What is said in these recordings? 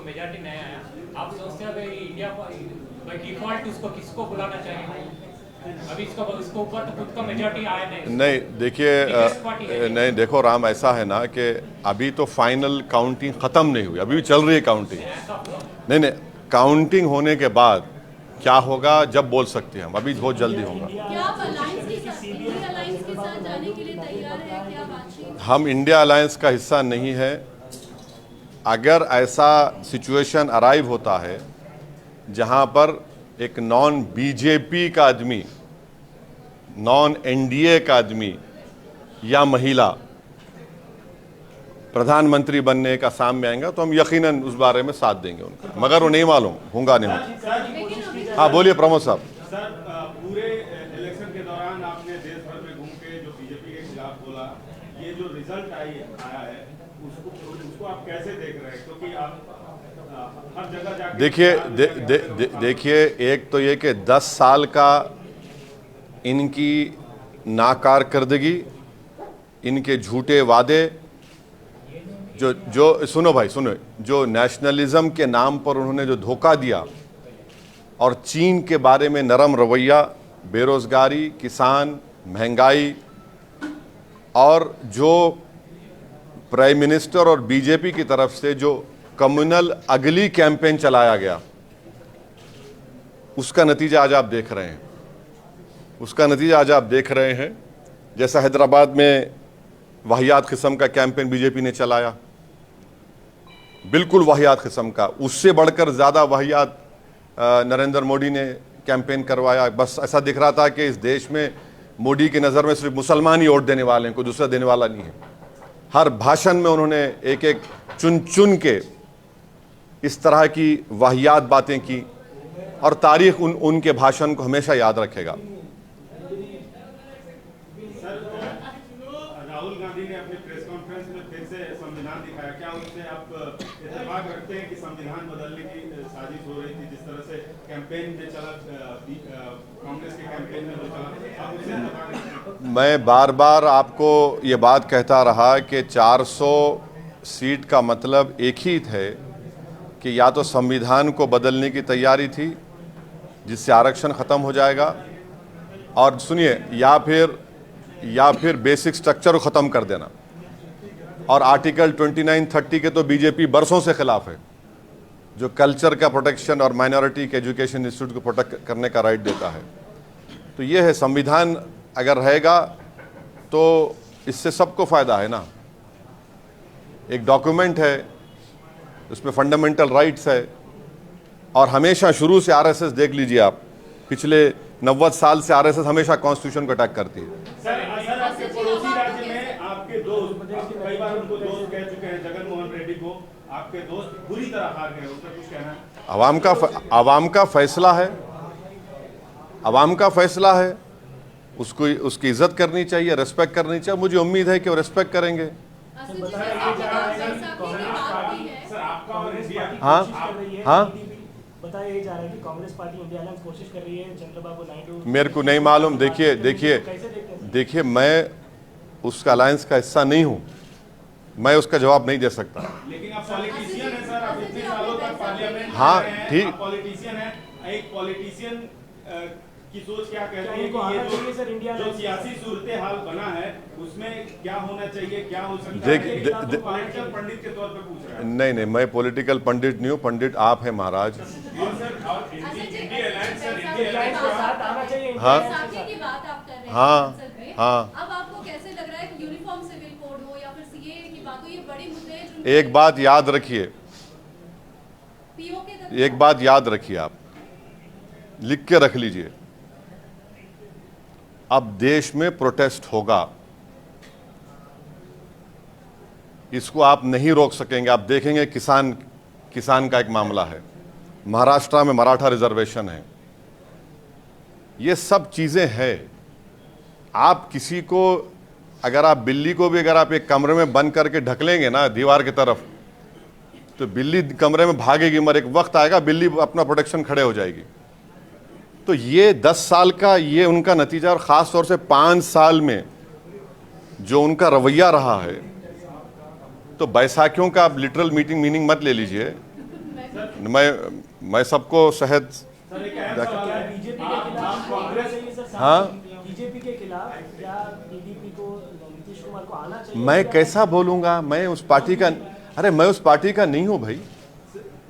Majority नहीं आया, आप सोचते हैं भाई इंडिया बाई डिफॉल्ट उसको किसको बुलाना चाहिए? अभी इसको ऊपर तो खुद का मेजॉरिटी आया नहीं। नहीं देखिए, नहीं देखो राम, ऐसा है ना कि अभी तो फाइनल काउंटिंग ख़त्म नहीं हुई, अभी भी चल रही है काउंटिंग। नहीं नहीं, काउंटिंग होने के बाद क्या होगा जब बोल सकते हैं हम, अभी बहुत जल्दी होगा। क्या आप इंडिया अलायंस के साथ जाने के लिए तैयार हैं? क्या बातचीत? हम इंडिया अलायंस का हिस्सा नहीं है। अगर ऐसा सिचुएशन अराइव होता है जहां पर एक नॉन बीजेपी का आदमी, नॉन एनडीए का आदमी या महिला प्रधानमंत्री बनने का सामने आएगा तो हम यकीनन उस बारे में साथ देंगे उनका, मगर वो नहीं मालूम होगा नहीं होगा। हाँ बोलिए प्रमोद साहब। सर, पूरे इलेक्शन के दौरान आपने देश भर में घूम के जो बीजेपी के खिलाफ बोला, ये जो रिजल्ट आया है उसको आप कैसे देख रहे हैं? क्योंकि आप हर जगह जाके देखिए एक तो ये कि 10 साल का इनकी नाकारकर्दगी, इनके झूठे वादे, जो सुनो भाई सुनो, जो नेशनलिज्म के नाम पर उन्होंने जो धोखा दिया और चीन के बारे में नरम रवैया, बेरोजगारी, किसान, महंगाई, और जो प्राइम मिनिस्टर और बीजेपी की तरफ से जो कम्युनल अगली कैंपेन चलाया गया, उसका नतीजा आज आप देख रहे हैं। उसका नतीजा आज आप देख रहे हैं। जैसा हैदराबाद में वाहियात किस्म का कैंपेन बीजेपी ने चलाया, बिल्कुल वाहियात किस्म का, उससे बढ़कर ज़्यादा वाहियात नरेंद्र मोदी ने कैंपेन करवाया। बस ऐसा दिख रहा था कि इस देश में मोदी की नज़र में सिर्फ मुसलमान ही वोट देने वाले हैं, कोई दूसरा देने वाला नहीं है। हर भाषण में उन्होंने एक एक चुन चुन के इस तरह की वाहियात बातें की, और तारीख उनके भाषण को हमेशा याद रखेगा। राहुल गांधी ने अपनी प्रेस कॉन्फ्रेंस में फिर से संविधान दिखाया, क्या उससे आप इत्तेफाक रखते हैं कि संविधान बदलने की साजिश हो रही थी? जिस तरह से कैंपेन में चला, कांग्रेस के कैंपेन में जो चला, आप उससे इत्तेफाक रखते हैं? मैं बार बार आपको ये बात कहता रहा कि 400 सीट का मतलब एक ही है कि या तो संविधान को बदलने की तैयारी थी जिससे आरक्षण ख़त्म हो जाएगा, और सुनिए, या फिर बेसिक स्ट्रक्चर को ख़त्म कर देना। और आर्टिकल 29-30 के तो बीजेपी बरसों से खिलाफ है, जो कल्चर का प्रोटेक्शन और माइनॉरिटी के एजुकेशन इंस्टीट्यूट को प्रोटेक्ट करने का राइट देता है। तो ये है, संविधान अगर रहेगा तो इससे सबको फ़ायदा है ना। एक डॉक्यूमेंट है, उसमें फंडामेंटल राइट्स है, और हमेशा शुरू से आरएसएस देख लीजिए आप, पिछले 90 साल से आरएसएस हमेशा कॉन्स्टिट्यूशन को अटैक करती है। सर, आपके पड़ोसी राज्य में आपके दोस्त, कई बार उनको दोस्त कह चुके हैं, जगन मोहन रेड्डी को आपके दोस्त बुरी तरह हार गए, उस पर कुछ कहना है? अवाम का फैसला है, अवाम का फैसला है, उसको उसकी इज्जत करनी चाहिए, रेस्पेक्ट करनी चाहिए। मुझे उम्मीद है कि वो रेस्पेक्ट करेंगे। हाँ हाँ, बताया जा रहा है कि कांग्रेस पार्टी इंडिया अलायंस कोशिश कर रही है, चंद्रबाबू नायडू। मेरे को नहीं मालूम। देखिए मैं उसका अलायंस का हिस्सा नहीं हूँ, मैं उसका जवाब नहीं दे सकता। लेकिन आप पॉलिटिशियन हैं सर, आप इतने सालों तक पार्लियामेंट में हाँ, रहे हैं, ठीक। आप पॉलिटिशियन हैं। एक पॉलिटिशियन की सोच क्या कहती है इनको आना चाहिए सर कि इंडिया जो सियासी सूरत हाल बना है उसमें क्या होना चाहिए, क्या हो सकता है? पॉलिटिकल पंडित के तौर पे पूछ रहा है। नहीं, मैं पॉलिटिकल पंडित नहीं हूँ, पंडित आप हैं महाराज। और सर, और India alliance, sir, India alliance के साथ आना चाहिए। हाँ बैसाखी की बात आप कर रहे हैं हाँ, संसद में। हाँ। अब आपको कैसे लग रहा है कि यूनिफॉर्म सिविल कोड हो या फिर सीएए की बात हो, ये बड़े मुद्दे हैं जो एक बात याद रखिए, पीओके तक एक बात याद रखिए, आप लिख के रख लीजिए, अब देश में प्रोटेस्ट होगा, इसको आप नहीं रोक सकेंगे। आप देखेंगे किसान का एक मामला है, महाराष्ट्र में मराठा रिजर्वेशन है, ये सब चीजें हैं। आप किसी को, अगर आप बिल्ली को भी अगर आप एक कमरे में बंद करके ढक लेंगे ना दीवार की तरफ, तो बिल्ली कमरे में भागेगी, मगर एक वक्त आएगा बिल्ली अपना प्रोटेक्शन खड़े हो जाएगी। तो ये 10 साल का ये उनका नतीजा, और ख़ास तौर से 5 साल में जो उनका रवैया रहा है, तो बैसाखियों का आप लिटरल मीनिंग मत ले लीजिए। मैं सबको शहद सर एक अहम सवाल क्या है, बीजेपी के आप खिलाफ कांग्रेस चाहिए सर? हाँ? बीजेपी के खिलाफ क्या टीडीपी को, नीतीश कुमार को आना चाहिए? मैं कैसा बोलूंगा? मैं उस पार्टी का, अरे मैं उस पार्टी का नहीं हूं भाई,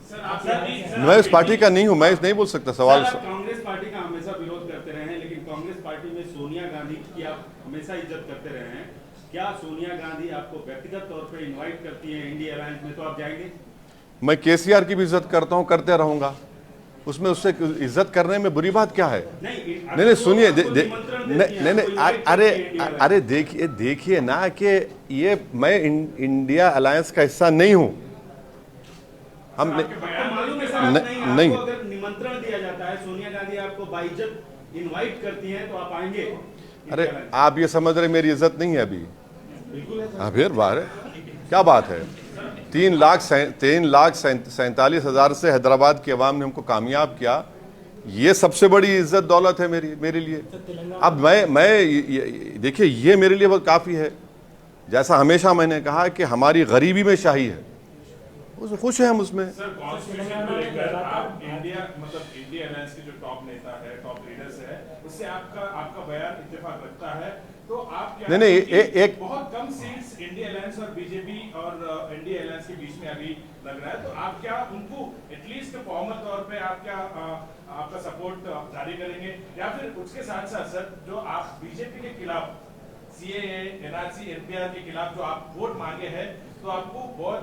सर आप मैं उस पार्टी का नहीं हूं, मैं नहीं बोल सकता सवाल। सर, आप कांग्रेस पार्टी का हमेशा विरोध करते रहे हैं, लेकिन कांग्रेस पार्टी में सोनिया गांधी की आप हमेशा इज्जत करते रहे हैं। क्या सोनिया गांधी आपको व्यक्तिगत तौर पे इनवाइट करती है इंडिया अलायंस में, तो आप जाएंगे? मैं केसीआर की भी इज्जत करता हूं, करते रहूंगा, उसमें उससे इज्जत करने में बुरी बात क्या है? नहीं सुनिए, अरे देखिए ना कि ये मैं इंडिया अलायंस का हिस्सा नहीं हूं। हम मालूम है सर, नहीं, आपको अगर निमंत्रण दिया जाता है, सोनिया गांधी आपको बाइज्जत इनवाइट करती हैं, तो आप आएंगे? अरे आप ये समझ रहे मेरी इज्जत नहीं है अभी? बिल्कुल है सर। हाँ फिर बाहर क्या बात है? 3,47,000 से हैदराबाद की आवाम ने हमको कामयाब किया, ये सबसे बड़ी इज्जत दौलत है मेरे लिए। अब मैं देखिए, ये मेरे लिए बहुत काफ़ी है। जैसा हमेशा मैंने कहा कि हमारी गरीबी में शाही है, उसमें खुश हैं हम उसमें। सर कॉन्स्टिट्यूशन को लेकर आप इंडिया अलायंस के जो टॉप नेता है, टॉप लीडर्स है, उससे आपका बयान इत्तेफाक रखता है, तो आप क्या नहीं एक बहुत कम सीट्स इंडिया अलायंस और बीजेपी और इंडिया अलायंस के बीच में अभी लग रहा है, तो आप क्या उनको एटलीस्ट फॉर्मल तौर पे आप क्या आपका सपोर्ट जारी करेंगे, या फिर उसके साथ साथ सर जो आप बीजेपी के खिलाफ सीएए, एनआरसी, एनपीआर के खिलाफ जो आप वोट मांगे हैं, तो आपको बहुत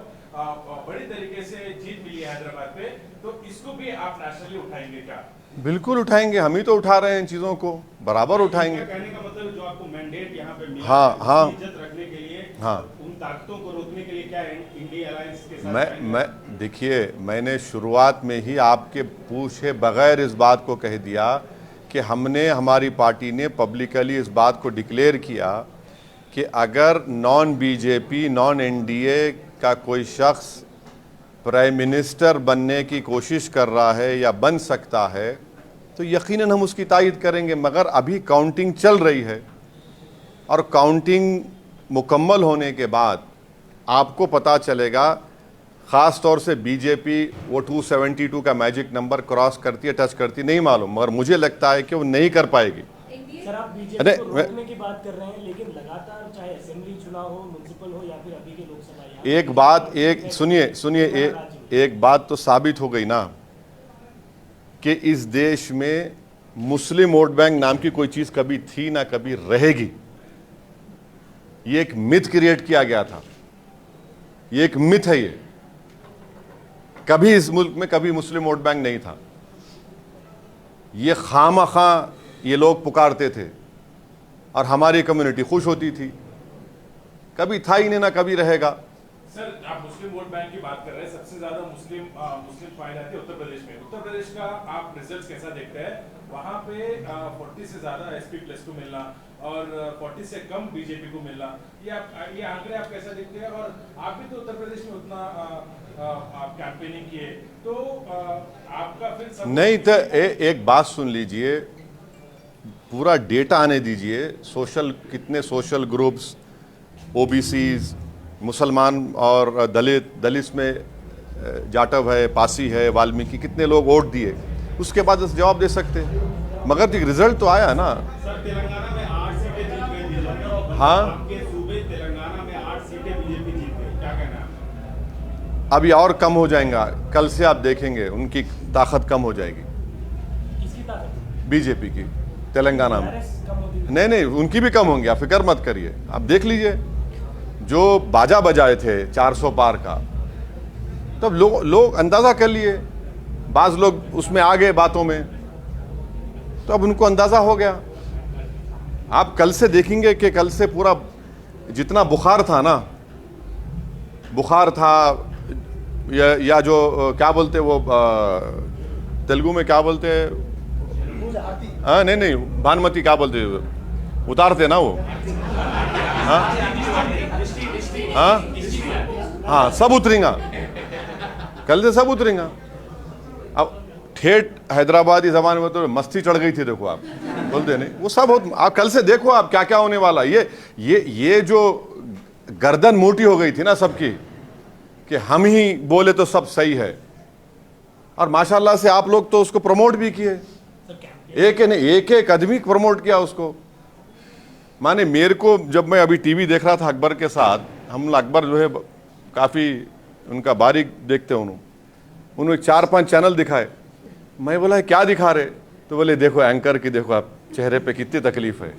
बड़ी तरीके से जीत मिली है हैदराबाद पे, तो इसको भी आप नेशनली उठाएंगे क्या? बिल्कुल उठाएंगे, हम ही तो उठा रहे हैं इन चीज़ों को, बराबर उठाएंगे। कहने का मतलब जो आपको मैंडेट यहाँ पे मिला हाँ, है, हाँ। उसकी इज्जत रखने के लिए, हाँ। उन ताकतों को रोकने के लिए क्या इंडिया अलायंस के साथ मैं देखिए, मैंने शुरुआत में ही आपके पूछे बगैर इस बात को कह दिया कि हमारी पार्टी ने पब्लिकली इस बात को डिक्लेयर किया कि अगर नॉन बीजेपी, नॉन एनडीए का कोई शख्स प्राइम मिनिस्टर बनने की कोशिश कर रहा है या बन सकता है, तो यकीनन हम उसकी तायद करेंगे। मगर अभी काउंटिंग चल रही है, और काउंटिंग मुकम्मल होने के बाद आपको पता चलेगा। ख़ास तौर से बीजेपी वो 272 का मैजिक नंबर क्रॉस करती है, टच करती, नहीं मालूम, मगर मुझे लगता है कि वो नहीं कर पाएगी। सर आप बीजेपी को रोकने की बात कर रहे हैं, लेकिन लगातार चाहे असेंबली चुनाव हो, म्युनिसिपल हो, या फिर अभी के लोकसभा, एक बात तो साबित हो गई ना कि इस देश में मुस्लिम वोट बैंक नाम की कोई चीज कभी थी ना कभी रहेगी। ये एक मिथ क्रिएट किया गया था, ये एक मिथ है। ये कभी इस मुल्क में कभी मुस्लिम वोट बैंक नहीं था। ये खामखा ये लोग पुकारते थे और हमारी कम्युनिटी खुश होती थी। कभी था ही नहीं, ना कभी रहेगा। सर आप मुस्लिम वोट बैंक की बात कर रहे हैं, सबसे ज्यादा मुस्लिम पाए जाते हैं उत्तर प्रदेश में। उत्तर प्रदेश का आप रिजल्ट कैसा देखते हैं? वहां पे 40 से ज्यादा SP+2 मिलना और 40 से कम बीजेपी को मिलना, ये आंकड़े आप कैसा देखते हैं? और आप भी तो उत्तर प्रदेश में उतना आप कैंपेनिंग किए, तो आपका फिर नहीं तो एक बात सुन लीजिए, पूरा डेटा आने दीजिए। कितने सोशल ग्रुप्स, ओबीसीज, मुसलमान और दलित में जाटव है, पासी है, वाल्मीकि, कितने लोग वोट दिए, उसके बाद उस जवाब दे सकते हैं। मगर रिजल्ट तो आया ना। सर तेलंगाना में 8 सीटें जीत गई बीजेपी। हाँ, आपके सूबे तेलंगाना में 8 सीटें बीजेपी जीत गई, क्या कहना है? अभी और कम हो जाएगा, कल से आप देखेंगे उनकी ताकत कम हो जाएगी। किसकी ताकत? बीजेपी की तेलंगाना में। कम होती नहीं, उनकी भी कम होंगी, आप फिक्र मत करिए। आप देख लीजिए, जो बाजा बजाए थे 400 पार का, तब लोग अंदाज़ा कर लिए। बाज़ लोग उसमें आ गए बातों में, तो अब उनको अंदाज़ा हो गया। आप कल से देखेंगे कि कल से पूरा जितना बुखार था ना, बुखार था या जो क्या बोलते वो तेलुगु में क्या बोलते हैं, हाँ नहीं भानुमती क्या बोलते, उतारते ना वो, हाँ सब उतरेगा, कल से सब उतरेगा। अब ठेठ हैदराबादी जबान में तो मस्ती चढ़ गई थी, देखो आप बोलते नहीं, वो सब आप कल से देखो आप क्या क्या होने वाला। ये जो गर्दन मोटी हो गई थी ना सबकी, कि हम ही बोले तो सब सही है, और माशाल्लाह से आप लोग तो उसको प्रमोट भी किए, एक एक आदमी प्रमोट किया उसको। माने मेरे को जब मैं अभी टीवी देख रहा था अकबर के साथ, हम अकबर जो है काफ़ी उनका बारीक देखते हैं, उन्होंने 4-5 चैनल दिखाए। मैं बोला क्या दिखा रहे, तो बोले देखो एंकर की, देखो आप चेहरे पे कितनी तकलीफ है।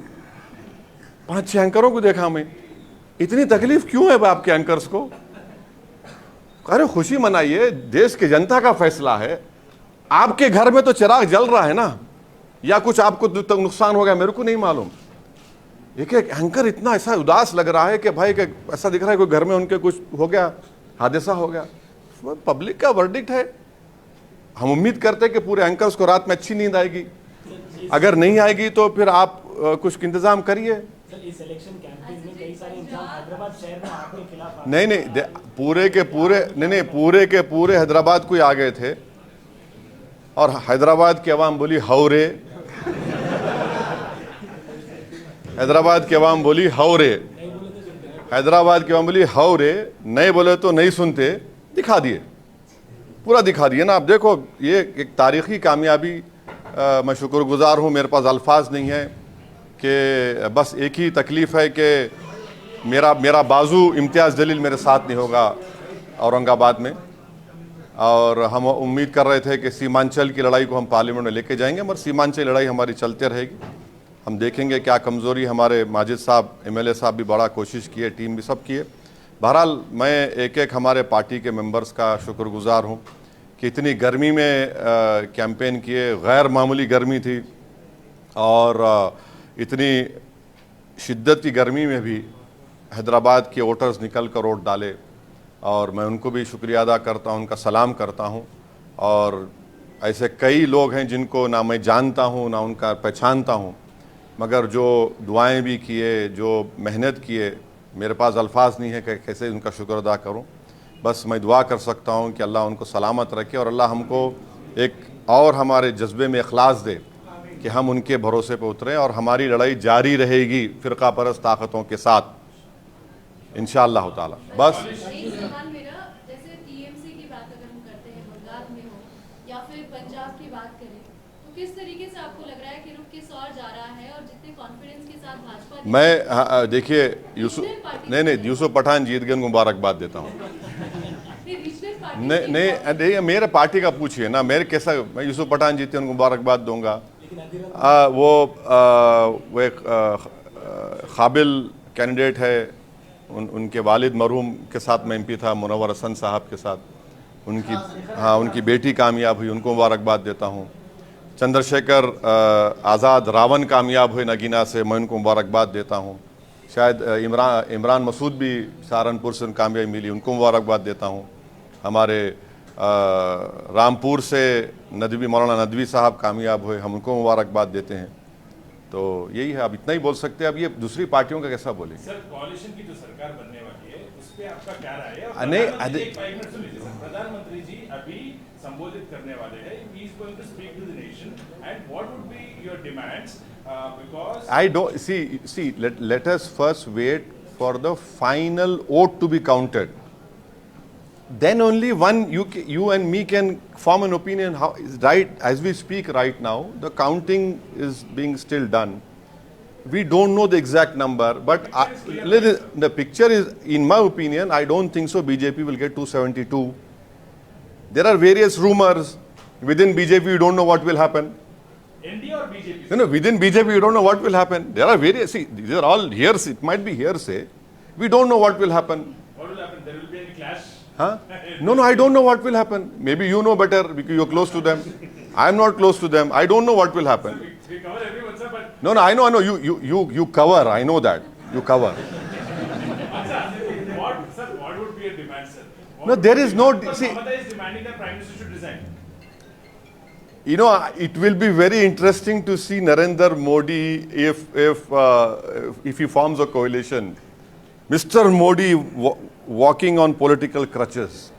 5-6 एंकरों को देखा मैं, इतनी तकलीफ क्यों है आपके एंकर्स को? अरे खुशी मनाइए, देश की जनता का फैसला है। आपके घर में तो चिराग जल रहा है ना, या कुछ आपको तो नुकसान हो गया, मेरे को नहीं मालूम। एक एंकर इतना ऐसा उदास लग रहा है कि भाई ऐसा दिख रहा है कोई घर में उनके कुछ हो गया, हादसा हो गया। पब्लिक का वर्डिक्ट है। हम उम्मीद करते हैं कि पूरे एंकर्स को रात में अच्छी नींद आएगी। अगर नहीं आएगी तो फिर आप कुछ इंतजाम करिए। सर इस इलेक्शन कैंपेन में कई सारे इंसान हैदराबाद शहर में आपके खिलाफ नहीं पूरे के पूरे हैदराबाद को ही आ गए थे, और हैदराबाद की आवाम बोली हौरे, हैदराबाद की आवाम बोली हौरे, हैदराबाद की आवाम बोली हौरे, नहीं बोले तो नहीं सुनते। दिखा दिए, पूरा दिखा दिए ना। आप देखो ये एक तारीखी कामयाबी। मैं शुक्रगुजार हूँ, मेरे पास अल्फाज नहीं है कि बस एक ही तकलीफ़ है कि मेरा बाजू इम्तियाज़ जलील मेरे साथ नहीं होगा औरंगाबाद में, और हम उम्मीद कर रहे थे कि सीमांचल की लड़ाई को हम पार्लियामेंट में लेके जाएंगे, मगर सीमांचल लड़ाई हमारी चलते रहेगी। हम देखेंगे क्या कमज़ोरी, हमारे माजिद साहब MLA साहब भी बड़ा कोशिश किए, टीम भी सब किए। बहरहाल मैं एक हमारे पार्टी के मेंबर्स का शुक्रगुजार हूँ कि इतनी गर्मी में कैंपेन किए, गैर मामूली गर्मी थी, और इतनी शिद्दत की गर्मी में भी हैदराबाद के वोटर्स निकल कर वोट डाले, और मैं उनको भी शुक्रिया अदा करता हूँ, उनका सलाम करता हूँ। और ऐसे कई लोग हैं जिनको ना मैं जानता हूँ ना उनका पहचानता हूँ, मगर जो दुआएं भी किए, जो मेहनत किए, मेरे पास अल्फाज नहीं है कि कैसे उनका शुक्र अदा करूं। बस मैं दुआ कर सकता हूं कि अल्लाह उनको सलामत रखे, और अल्लाह हमको एक और हमारे जज्बे में इखलास दे कि हम उनके भरोसे पर उतरें, और हमारी लड़ाई जारी रहेगी फ़िरका परस्त ताकतों के साथ इंशाअल्लाह ताला। बस एक सवाल मेरा, जैसे TMC की बात अगर हम करते हैं, बंगाल में हो या फिर पंजाब की बात करें, तो किस तरीके से आपको लग रहा है कि रुख किस और जा रहा है, और जितने कॉन्फिडेंस के साथ भाजपा मैं देखिए यूसुफ पठान जीत गए, उनको मुबारकबाद देता हूँ। नहीं मेरे पार्टी का पूछिए ना, मेरे कैसा, मैं यूसुफ पठान जीते उनको मुबारकबाद दूंगा। वो एक काबिल कैंडिडेट है, उनके वालिद मरहूम के साथ मैं MP था, मुनव्वर हसन साहब के साथ, उनकी बेटी कामयाब हुई, उनको मुबारकबाद देता हूँ। चंद्रशेखर आज़ाद रावण कामयाब हुए नगीना से, मैं उनको मुबारकबाद देता हूँ। शायद इमरान मसूद भी सहारनपुर से कामयाबी मिली, उनको मुबारकबाद देता हूँ। हमारे रामपुर से मौलाना नदवी साहब कामयाब हुए, हम उनको मुबारकबाद देते हैं। तो यही है, अब इतना ही बोल सकते हैं। अब ये दूसरी पार्टियों का कैसा बोलेंगे? सर कोalition की जो सरकार बनने वाली है उस पे आपका क्या राय है? नहीं, प्रधानमंत्री जी अभी संबोधित करने वाले हैं, he is going to speak to the nation, and what would be your demands? Because I don't see. Let us first wait for the final vote to be counted. Then only you and me can form an opinion. How is right as we speak right now? The counting is being still done. We don't know the exact number, but the picture is, in my opinion, I don't think so. BJP will get 272. There are various rumors within BJP. You don't know what will happen. ND or BJP? No, within BJP you don't know what will happen. There are various. See, these are all hearsay. It might be hearsay. We don't know what will happen. What will happen? There will be any clash? Huh? No, I don't know what will happen. Maybe you know better because you're close to them. I am not close to them. I don't know what will happen. We cover everyone, sir, but No, I know. You cover. I know that. You cover. what would be a demand, sir? No, there is no. See, Mamata is demanding that Prime Minister should resign. you know, it will be very interesting to see Narendra Modi if he forms a coalition. Mr. Modi walking on political crutches.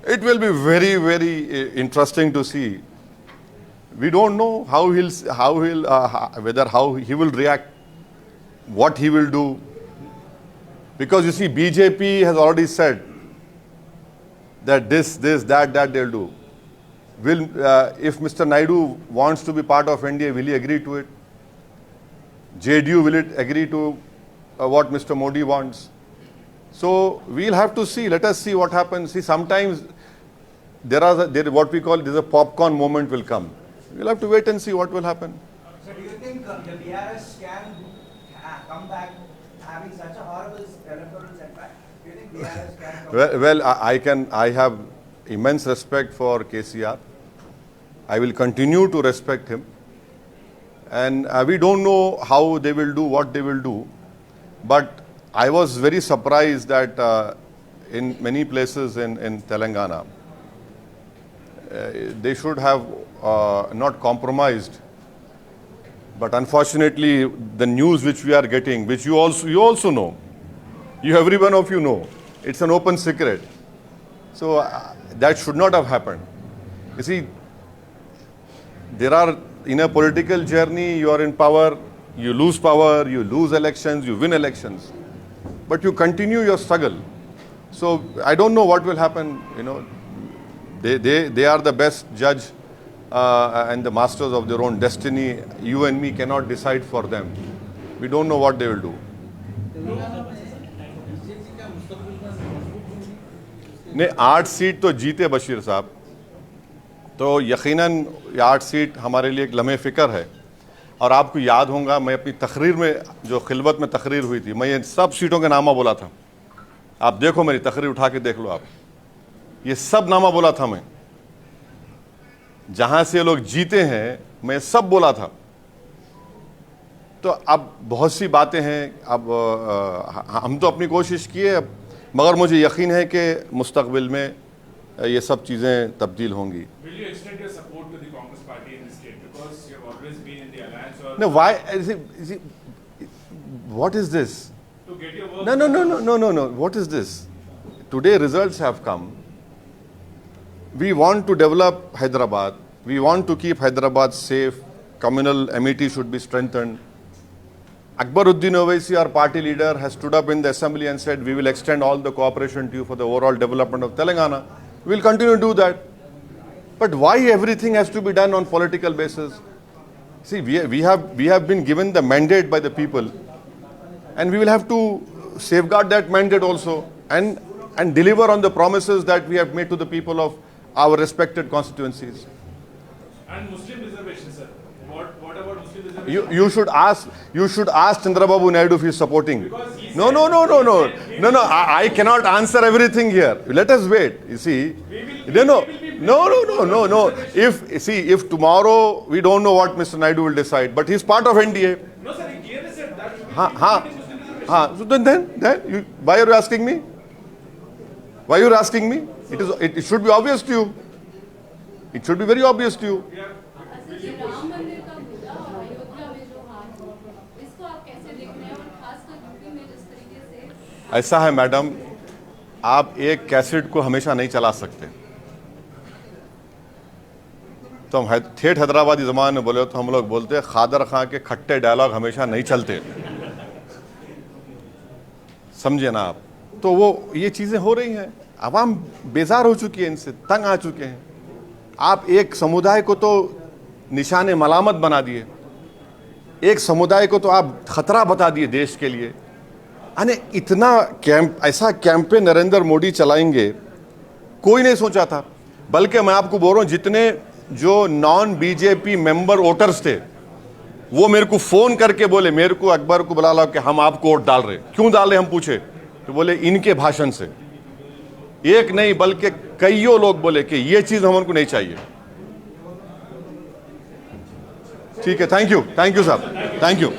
It will be very, very interesting to see. We don't know how he will react, what he will do, because you see, BJP has already said that that they'll do. if Mr. Naidu wants to be part of NDA, will he agree to it? JDU, will it agree to what Mr. Modi wants? So we'll have to see. Let us see what happens. See, sometimes what we call there's a popcorn moment will come. We'll have to wait and see what will happen. So do you think the BRS can come back having such a horrible electoral setback? Do you think BRS can come back? Well, I have immense respect for KCR. I will continue to respect him. And we don't know how they will do, what they will do. But I was very surprised that in many places in Telangana, they should have not compromised. But unfortunately, the news which we are getting, which you also know, every one of you know, it's an open secret. So that should not have happened. You see, in a political journey, you are in power, you lose power, you lose elections, you win elections. But you continue your struggle. So I don't know what will happen, They are the best judge and the masters of their own destiny. You and me cannot decide for them. We don't know what they will do. नहीं 8 seat तो जीते बशीर साहब, तो यकीनन ये 8 seat हमारे लिए एक लम्हे फ़िक्र है। और आपको याद होगा, मैं अपनी तकरीर में जो खिलवत में तकरीर हुई थी, मैं ये सब सीटों के नामा बोला था। आप देखो, मेरी तकरीर उठा के देख लो आप, ये सब नामा बोला था मैं। जहां से लोग जीते हैं मैं सब बोला था। तो अब बहुत सी बातें हैं, अब हम तो अपनी कोशिश किए, मगर मुझे यकीन है कि मुस्तकबिल में ये सब चीज़ें तब्दील होंगी। No, why? What is this? No. What is this? Today results have come. We want to develop Hyderabad. We want to keep Hyderabad safe. Communal amity should be strengthened. Akbaruddin Owaisi, our party leader, has stood up in the assembly and said, we will extend all the cooperation to you for the overall development of Telangana. We will continue to do that. But why everything has to be done on political basis? See, we have been given the mandate by the people, and we will have to safeguard that mandate also and deliver on the promises that we have made to the people of our respected constituencies. And Muslim reservation, sir. What about Muslim reservation? You should ask Chandrababu Naidu if he is supporting. No. I cannot answer everything here. Let us wait. You see, no. If tomorrow we don't know what Mr. Naidu will decide, but he is part of NDA. No, sir. He clearly said that. So then, why are you asking me? Why are you asking me? It should be obvious to you. It should be very obvious to you. Asad जी, राम मंदिर का मुद्दा और अयोध्या में जो हार है, इसको आप कैसे देख रहे हैं, और खासकर यूपी में जिस तरीके से? ऐसा है मैडम, आप एक कैसेट को हमेशा नहीं चला सकते। तो हम ठेठ हैदराबादी ज़बान में बोले तो हम लोग बोलते हैं, खादर खां के खट्टे डायलॉग हमेशा नहीं चलते। समझे ना आप? तो वो ये चीज़ें हो रही हैं, आवाम बेजार हो चुकी है, इनसे तंग आ चुके हैं। आप एक समुदाय को तो निशाने मलामत बना दिए, एक समुदाय को तो आप खतरा बता दिए देश के लिए। अने इतना ऐसा कैंपेन नरेंद्र मोदी चलाएंगे, कोई नहीं सोचा था। बल्कि मैं आपको बोल रहा हूँ, जितने जो नॉन बीजेपी मेंबर वोटर्स थे, वो मेरे को फोन करके बोले, मेरे को अकबर को बुला लो कि हम आपको वोट डाल रहे। क्यों डाल रहे हम पूछे, तो बोले इनके भाषण से। एक नहीं बल्कि कईयों लोग बोले कि ये चीज हमको नहीं चाहिए। ठीक है, थैंक यू साहब, थैंक यू।